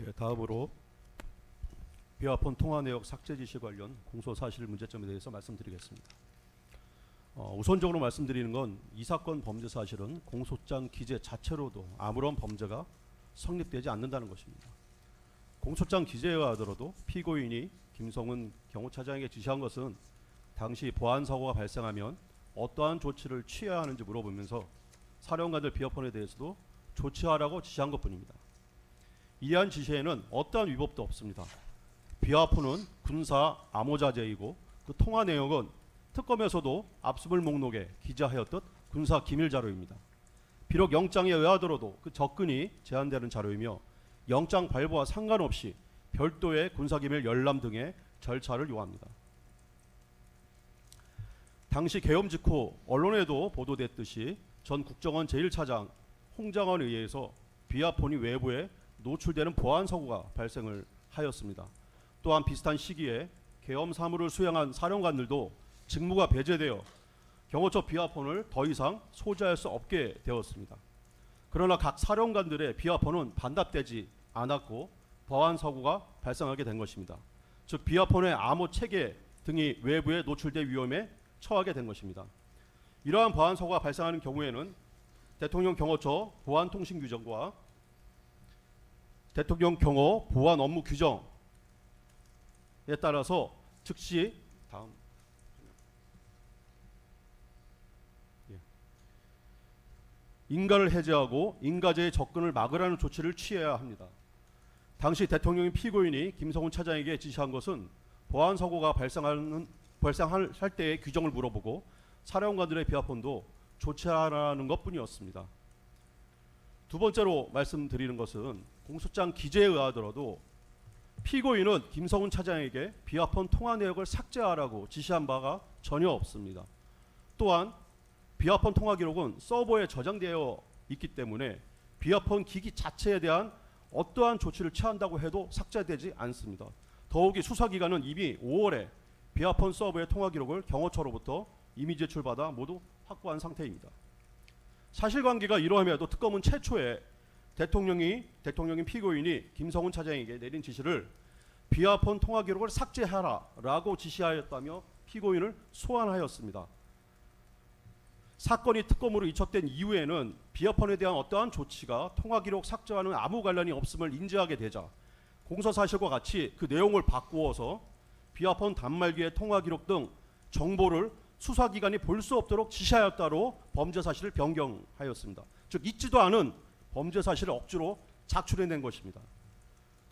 다음으로 비화폰 통화 내역 삭제 지시 관련 공소사실 문제점에 대해서 말씀드리겠습니다. 우선적으로 말씀드리는 건 이 사건 범죄 사실은 공소장 기재 자체로도 아무런 범죄가 성립되지 않는다는 것입니다. 공소장 기재에 하더라도 피고인이 김성훈 경호차장에게 지시한 것은 당시 보안사고가 발생하면 어떠한 조치를 취해야 하는지 물어보면서 사령관들 비화폰에 대해서도 조치하라고 지시한 것뿐입니다. 이러한 지시에는 어떠한 위법도 없습니다. 비화폰은 군사 암호자재이고 그 통화 내용은 특검에서도 압수물 목록에 기재하였듯 군사 기밀 자료입니다. 비록 영장에 의하더라도 그 접근이 제한되는 자료이며 영장 발부와 상관없이 별도의 군사기밀 열람 등의 절차를 요합니다. 당시 계엄 직후 언론에도 보도됐듯이 전 국정원 제1차장 홍장원에 의해서 비화폰이 외부에 노출되는 보안 사고가 발생을 하였습니다. 또한 비슷한 시기에 계엄 사무를 수행한 사령관들도 직무가 배제되어 경호처 비화폰을 더 이상 소지할 수 없게 되었습니다. 그러나 각 사령관들의 비화폰은 반납되지 않았고 보안 사고가 발생하게 된 것입니다. 즉 비화폰의 암호 체계 등이 외부에 노출될 위험에 처하게 된 것입니다. 이러한 보안 사고가 발생하는 경우에는 대통령 경호처 보안통신 규정과 대통령 경호 보안 업무 규정에 따라서 즉시 인가를 해제하고 인가제의 접근을 막으라는 조치를 취해야 합니다. 당시 대통령이 피고인이 김성훈 차장에게 지시한 것은 보안 사고가 발생할 때의 규정을 물어보고 사령관들의 비화폰도 조치하라는 것뿐이었습니다. 두 번째로 말씀드리는 것은 공소장 기재에 의하더라도 피고인은 김성훈 차장에게 비화폰 통화 내역을 삭제하라고 지시한 바가 전혀 없습니다. 또한 비화폰 통화 기록은 서버에 저장되어 있기 때문에 비화폰 기기 자체에 대한 어떠한 조치를 취한다고 해도 삭제되지 않습니다. 더욱이 수사기관은 이미 5월에 비화폰 서버의 통화 기록을 경호처로부터 이미 제출받아 모두 확보한 상태입니다. 사실관계가 이러함에도 특검은 최초에 대통령인 피고인이 김성훈 차장에게 내린 지시를 비화폰 통화 기록을 삭제하라라고 지시하였다며 피고인을 소환하였습니다. 사건이 특검으로 이첩된 이후에는 비화폰에 대한 어떠한 조치가 통화 기록 삭제와는 아무 관련이 없음을 인지하게 되자 공소사실과 같이 그 내용을 바꾸어서 비화폰 단말기의 통화 기록 등 정보를 수사기관이 볼 수 없도록 지시하였다로 범죄 사실을 변경하였습니다. 즉 있지도 않은 범죄 사실을 억지로 작출해낸 것입니다.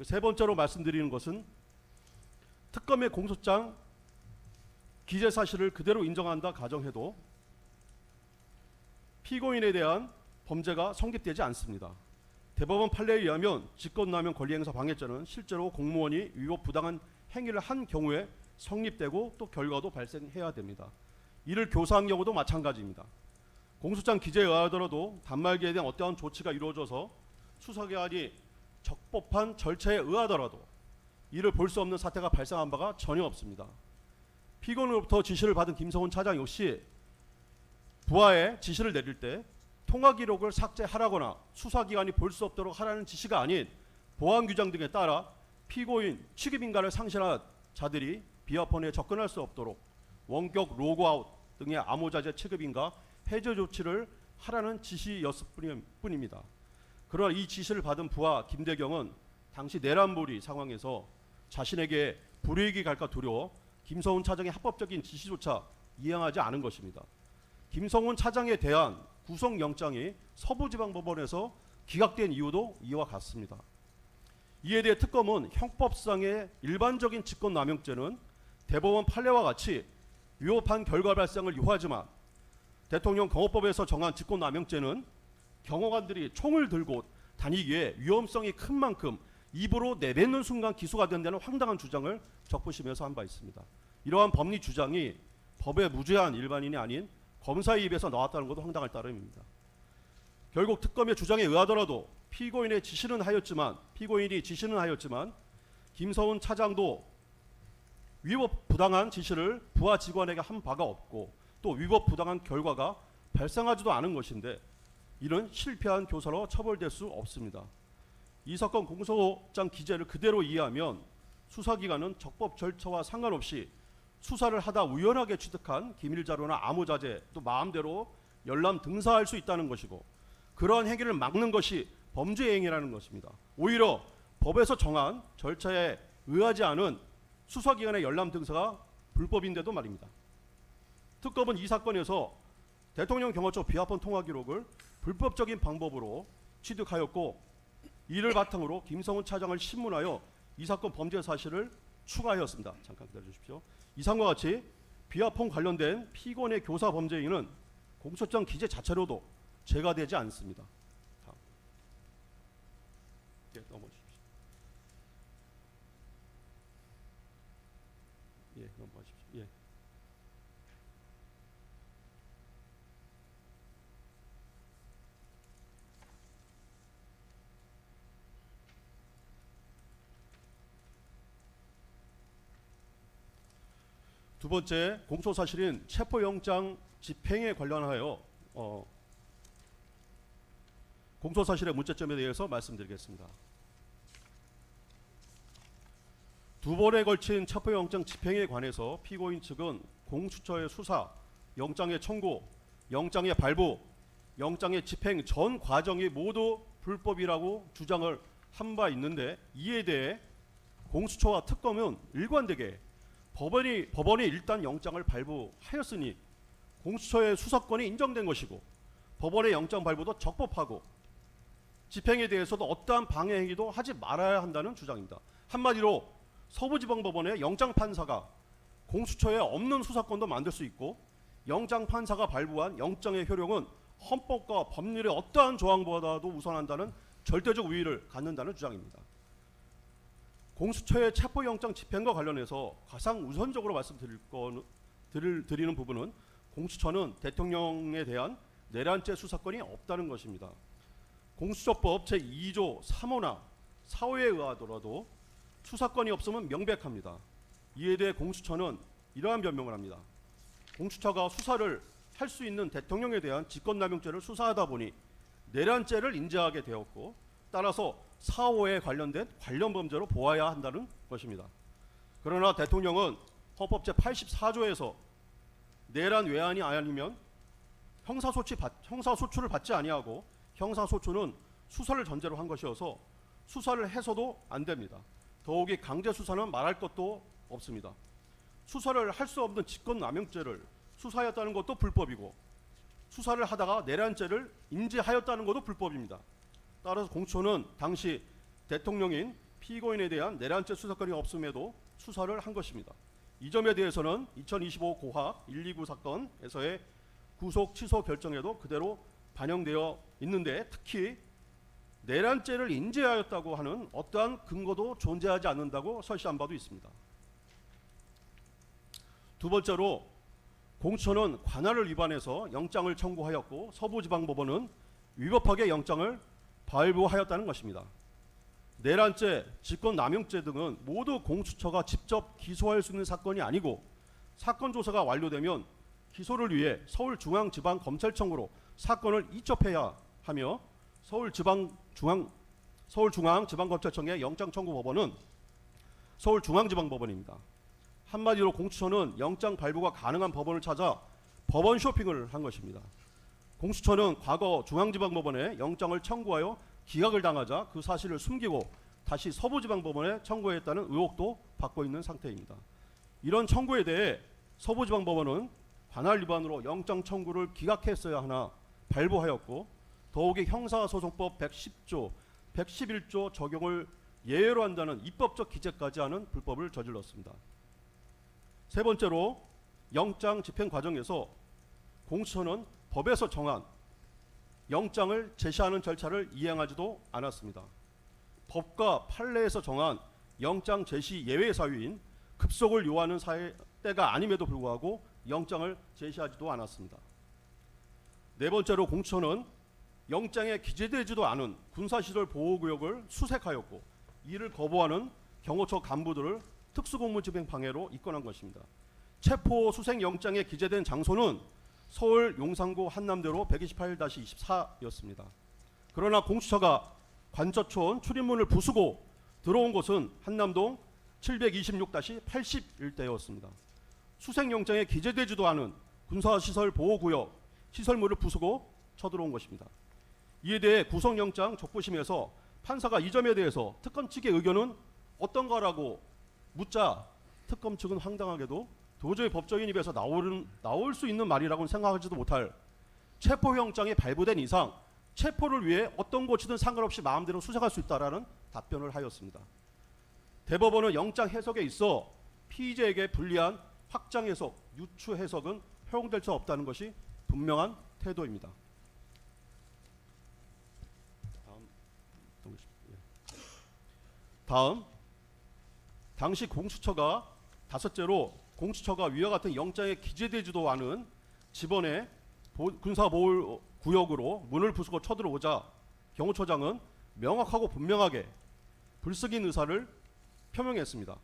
세 번째로 말씀드리는 것은 특검의 공소장 기재 사실을 그대로 인정한다 가정해도 피고인에 대한 범죄가 성립되지 않습니다. 대법원 판례에 의하면 직권남용 권리행사 방해죄는 실제로 공무원이 위법 부당한 행위를 한 경우에 성립되고 또 결과도 발생해야 됩니다. 이를 교사한 경우도 마찬가지입니다. 공소장 기재에 의하더라도 단말기에 대한 어떠한 조치가 이루어져서 수사기관이 적법한 절차에 의하더라도 이를 볼 수 없는 사태가 발생한 바가 전혀 없습니다. 피고인으로부터 지시를 받은 김성훈 차장 역시 부하에 지시를 내릴 때 통화 기록을 삭제하라거나 수사기관이 볼 수 없도록 하라는 지시가 아닌 보안규정 등에 따라 피고인 취급인가를 상실한 자들이 비화폰에 접근할 수 없도록 원격 로그아웃 등의 암호자재 취급인가 해제 조치를 하라는 지시였을 뿐입니다. 그러나 이 지시를 받은 부하 김대경은 당시 내란몰이 상황에서 자신에게 불이익이 갈까 두려워 김성훈 차장의 합법적인 지시조차 이행하지 않은 것입니다. 김성훈 차장에 대한 구속영장이 서부지방법원에서 기각된 이유도 이와 같습니다. 이에 대해 특검은 형법상의 일반적인 직권남용죄는 대법원 판례와 같이 위법한 결과 발생을 요하지만 대통령 경호법에서 정한 직권남용죄는 경호관들이 총을 들고 다니기에 위험성이 큰 만큼 입으로 내뱉는 순간 기소가 된다는 황당한 주장을 적부심에서 한 바 있습니다. 이러한 법리 주장이 법에 무죄한 일반인이 아닌 검사의 입에서 나왔다는 것도 황당할 따름입니다. 결국 특검의 주장에 의하더라도 피고인이 지시는 하였지만 김성훈 차장도 위법 부당한 지시를 부하 직원에게 한 바가 없고 또 위법 부당한 결과가 발생하지도 않은 것인데 이는 실패한 교사로 처벌될 수 없습니다. 이 사건 공소장 기재를 그대로 이해하면 수사기관은 적법 절차와 상관없이 수사를 하다 우연하게 취득한 기밀 자료나 암호자재 또 마음대로 열람 등사할 수 있다는 것이고, 그러한 행위를 막는 것이 범죄 행위라는 것입니다. 오히려 법에서 정한 절차에 의하지 않은 수사기관의 열람 등사가 불법인데도 말입니다. 특검은 이 사건에서 대통령 경호처 비합헌 통화 기록을 불법적인 방법으로 취득하였고, 이를 바탕으로 김성훈 차장을 신문하여 이 사건 범죄 사실을 추가하였습니다. 잠깐 기다려 주십시오. 이상과 같이 비합헌 관련된 피고인의 교사 범죄 행위는 공소장 기재 자체로도 죄가 되지 않습니다. 다음. 예, 넘어주십시오. 예, 넘어가십시오. 예. 두 번째 공소 사실인 체포영장 집행에 관련하여 공소 사실의 문제점에 대해서 말씀드리겠습니다. 두 번에 걸친 체포영장 집행에 관해서 피고인 측은 공수처의 수사, 영장의 청구, 영장의 발부, 영장의 집행 전 과정이 모두 불법이라고 주장을 한 바 있는데, 이에 대해 공수처와 특검은 일관되게 법원이 일단 영장을 발부하였으니 공수처의 수사권이 인정된 것이고, 법원의 영장 발부도 적법하고, 집행에 대해서도 어떠한 방해 행위도 하지 말아야 한다는 주장입니다. 한마디로 서부지방법원의 영장판사가 공수처에 없는 수사권도 만들 수 있고, 영장판사가 발부한 영장의 효력은 헌법과 법률의 어떠한 조항보다도 우선한다는 절대적 우위를 갖는다는 주장입니다. 공수처의 체포영장 집행과 관련해서 가장 우선적으로 드리는 부분은 공수처는 대통령에 대한 내란죄 수사권이 없다는 것입니다. 공수처법 제2조 3호나 4호에 의하더라도 수사권이 없으면 명백합니다. 이에 대해 공수처는 이러한 변명을 합니다. 공수처가 수사를 할 수 있는 대통령에 대한 직권남용죄를 수사하다 보니 내란죄를 인지하게 되었고, 따라서 4호에 관련된 관련 범죄로 보아야 한다는 것입니다. 그러나 대통령은 헌법 제84조에서 내란 외환이 아니면 형사소추를 받지 아니하고, 형사소추는 수사를 전제로 한 것이어서 수사를 해서도 안 됩니다. 더욱이 강제수사는 말할 것도 없습니다. 수사를 할 수 없는 직권남용죄를 수사하였다는 것도 불법이고, 수사를 하다가 내란죄를 인지하였다는 것도 불법입니다. 따라서 공수처는 당시 대통령인 피고인에 대한 내란죄 수사권이 없음에도 수사를 한 것입니다. 이 점에 대해서는 2025 고학 129 사건에서의 구속 취소 결정에도 그대로 반영되어 있는데, 특히 내란죄를 인지하였다고 하는 어떠한 근거도 존재하지 않는다고 설시한 바도 있습니다. 두 번째로 공수처는 관할을 위반해서 영장을 청구하였고, 서부지방법원은 위법하게 영장을 발부하였다는 것입니다. 내란죄, 직권남용죄 등은 모두 공수처가 직접 기소할 수 있는 사건이 아니고, 사건 조사가 완료되면 기소를 위해 서울중앙지방검찰청으로 사건을 이첩해야 하며, 서울중앙지방검찰청의 영장청구법원은 서울중앙지방법원입니다. 한마디로 공수처는 영장 발부가 가능한 법원을 찾아 법원 쇼핑을 한 것입니다. 공수처는 과거 중앙지방법원에 영장을 청구하여 기각을 당하자 그 사실을 숨기고 다시 서부지방법원에 청구했다는 의혹도 받고 있는 상태입니다. 이런 청구에 대해 서부지방법원은 관할 위반으로 영장 청구를 기각했어야 하나 발부하였고, 더욱이 형사소송법 110조, 111조 적용을 예외로 한다는 입법적 기재까지 하는 불법을 저질렀습니다. 세 번째로 영장 집행 과정에서 공수처는 법에서 정한 영장을 제시하는 절차를 이행하지도 않았습니다. 법과 판례에서 정한 영장 제시 예외 사유인 급속을 요하는 때가 아님에도 불구하고 영장을 제시하지도 않았습니다. 네 번째로 공수처는 영장에 기재되지도 않은 군사시설 보호구역을 수색하였고, 이를 거부하는 경호처 간부들을 특수공무집행 방해로 입건한 것입니다. 체포 수색 영장에 기재된 장소는 서울 용산구 한남대로 128-24였습니다. 그러나 공수처가 관저촌 출입문을 부수고 들어온 곳은 한남동 726-81일대였습니다. 수색영장에 기재되지도 않은 군사시설 보호구역 시설물을 부수고 쳐들어온 것입니다. 이에 대해 구속영장 적부심에서 판사가 이 점에 대해서 특검 측의 의견은 어떤가라고 묻자 특검 측은 황당하게도 도저히 법적인 입에서 나올 수 있는 말이라고는 생각하지도 못할 체포영장이 발부된 이상 체포를 위해 어떤 곳이든 상관없이 마음대로 수색할 수 있다라는 답변을 하였습니다. 대법원은 영장 해석에 있어 피의자에게 불리한 확장 해석, 유추 해석은 허용될 수 없다는 것이 분명한 태도입니다. 다음, 당시 공수처가 다섯째로 공수처가 위와 같은 영장에 기재되지도 않은 집원의 군사보호구역으로 문을 부수고 쳐들어오자 경호처장은 명확하고 분명하게 불승인 의사를 표명했습니다.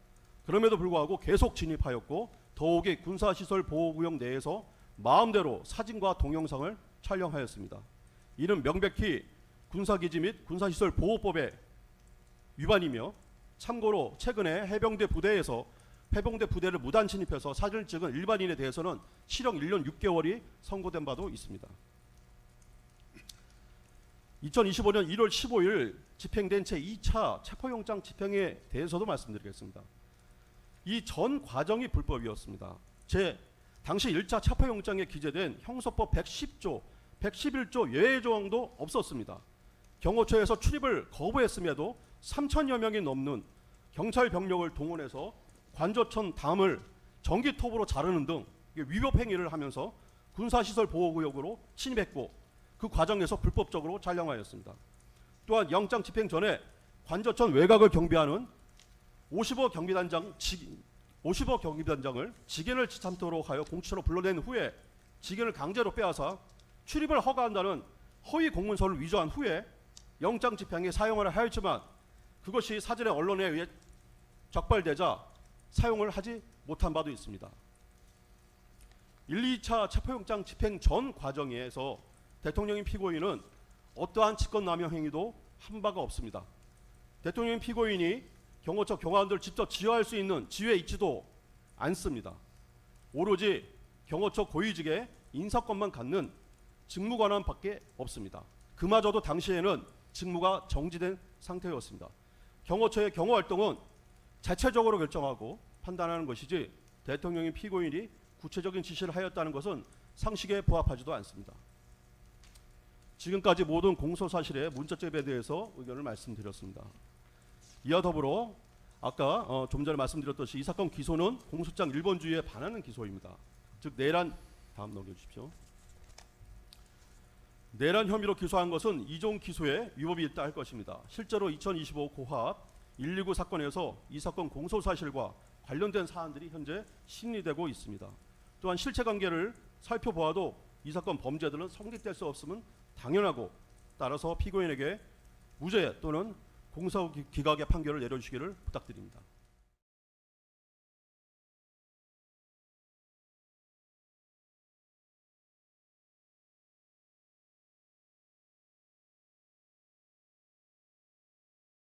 그럼에도 불구하고 계속 진입하였고 더욱이 군사시설 보호구역 내에서 마음대로 사진과 동영상을 촬영하였습니다. 이는 명백히 군사기지 및 군사시설 보호법의 위반이며 참고로 최근에 해병대 부대를 무단 침입해서 사진을 찍은 일반인에 대해서는 실형 1년 6개월이 선고된 바도 있습니다. 2025년 1월 15일 집행된 제2차 체포영장 집행에 대해서도 말씀드리겠습니다. 이 전 과정이 불법이었습니다. 당시 1차 체포영장에 기재된 형사법 110조, 111조 예외 조항도 없었습니다. 경호처에서 출입을 거부했음에도 3천여 명이 넘는 경찰 병력을 동원해서 관저천 담을 전기톱으로 자르는 등 위법 행위를 하면서 군사시설 보호구역으로 침입했고 그 과정에서 불법적으로 촬영하였습니다. 또한 영장 집행 전에 관저천 외곽을 경비하는 50억 경비단장을 직연을 지참토록 하여 공수처로 불러낸 후에 직연을 강제로 빼앗아 출입을 허가한다는 허위 공문서를 위조한 후에 영장 집행에 사용을 하였지만 그것이 사전에 언론에 의해 적발되자 사용을 하지 못한 바도 있습니다. 1, 2차 체포영장 집행 전 과정에서 대통령인 피고인은 어떠한 직권남용 행위도 한 바가 없습니다. 대통령인 피고인이 경호처 경호원들을 직접 지휘할 수 있는 지위에 있지도 않습니다. 오로지 경호처 고위직의 인사권만 갖는 직무관원밖에 없습니다. 그마저도 당시에는 직무가 정지된 상태였습니다. 경호처의 경호활동은 자체적으로 결정하고 판단하는 것이지 대통령인 피고인이 구체적인 지시를 하였다는 것은 상식에 부합하지도 않습니다. 지금까지 모든 공소사실의 문자점에 대해서 의견을 말씀드렸습니다. 이와 더불어 아까 좀 전에 말씀드렸듯이 이 사건 기소는 공소장 1번주의에 반하는 기소입니다. 즉 내란, 다음 넘겨주십시오. 내란 혐의로 기소한 것은 이종 기소에 위법이 있다 할 것입니다. 실제로 2025 고합 129 사건에서 이 사건 공소사실과 관련된 사안들이 현재 심리되고 있습니다. 또한 실체관계를 살펴보아도 이 사건 범죄들은 성립될 수 없음은 당연하고 따라서 피고인에게 무죄 또는 공소기각의 판결을 내려주시기를 부탁드립니다.